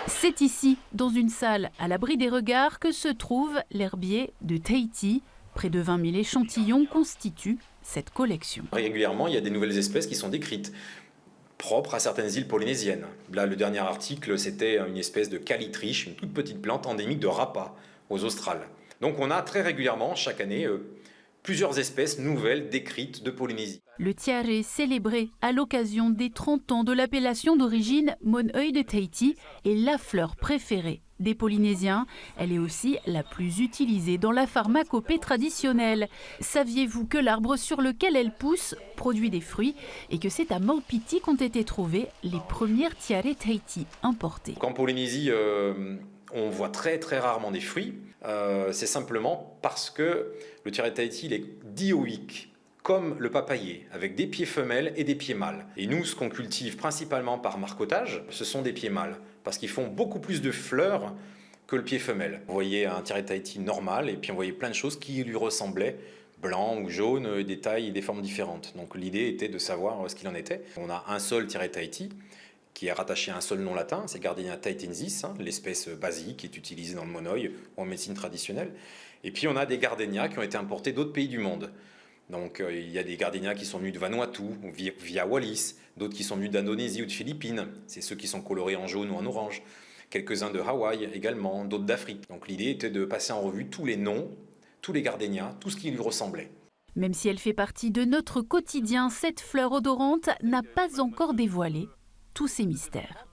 C'est ici, dans une salle à l'abri des regards, que se trouve l'herbier de Tahiti. Près de 20 000 échantillons constituent cette collection. Régulièrement, il y a des nouvelles espèces qui sont décrites, propres à certaines îles polynésiennes. Là, le dernier article, c'était une espèce de calitriche, une toute petite plante endémique de Rapa, aux Australes. Donc on a très régulièrement, chaque année, plusieurs espèces nouvelles décrites de Polynésie. Le tiare célébré à l'occasion des 30 ans de l'appellation d'origine Monoi de Tahiti est la fleur préférée des Polynésiens. Elle est aussi la plus utilisée dans la pharmacopée traditionnelle. Saviez-vous que l'arbre sur lequel elle pousse produit des fruits et que c'est à Maupiti qu'ont été trouvées les premières tiare Tahiti importées? En Polynésie, on voit très rarement des fruits. C'est simplement parce que le tiare Tahiti il est dioïque, comme le papayer, avec des pieds femelles et des pieds mâles. Et nous, ce qu'on cultive principalement par marcottage, ce sont des pieds mâles, parce qu'ils font beaucoup plus de fleurs que le pied femelle. On voyait un tiare Tahiti normal, et puis on voyait plein de choses qui lui ressemblaient, blanc ou jaune, des tailles et des formes différentes. Donc l'idée était de savoir ce qu'il en était. On a un seul tiare Tahiti, qui est rattaché à un seul nom latin, c'est Gardenia tahitensis, l'espèce basique qui est utilisée dans le monoï ou en médecine traditionnelle. Et puis on a des gardénias qui ont été importés d'autres pays du monde. Donc il y a des gardénias qui sont venus de Vanuatu, via Wallis, d'autres qui sont venus d'Indonésie ou de Philippines, c'est ceux qui sont colorés en jaune ou en orange. Quelques-uns de Hawaï également, d'autres d'Afrique. Donc l'idée était de passer en revue tous les noms, tous les gardénias, tout ce qui lui ressemblait. Même si elle fait partie de notre quotidien, cette fleur odorante n'a pas encore dévoilé tous ses mystères.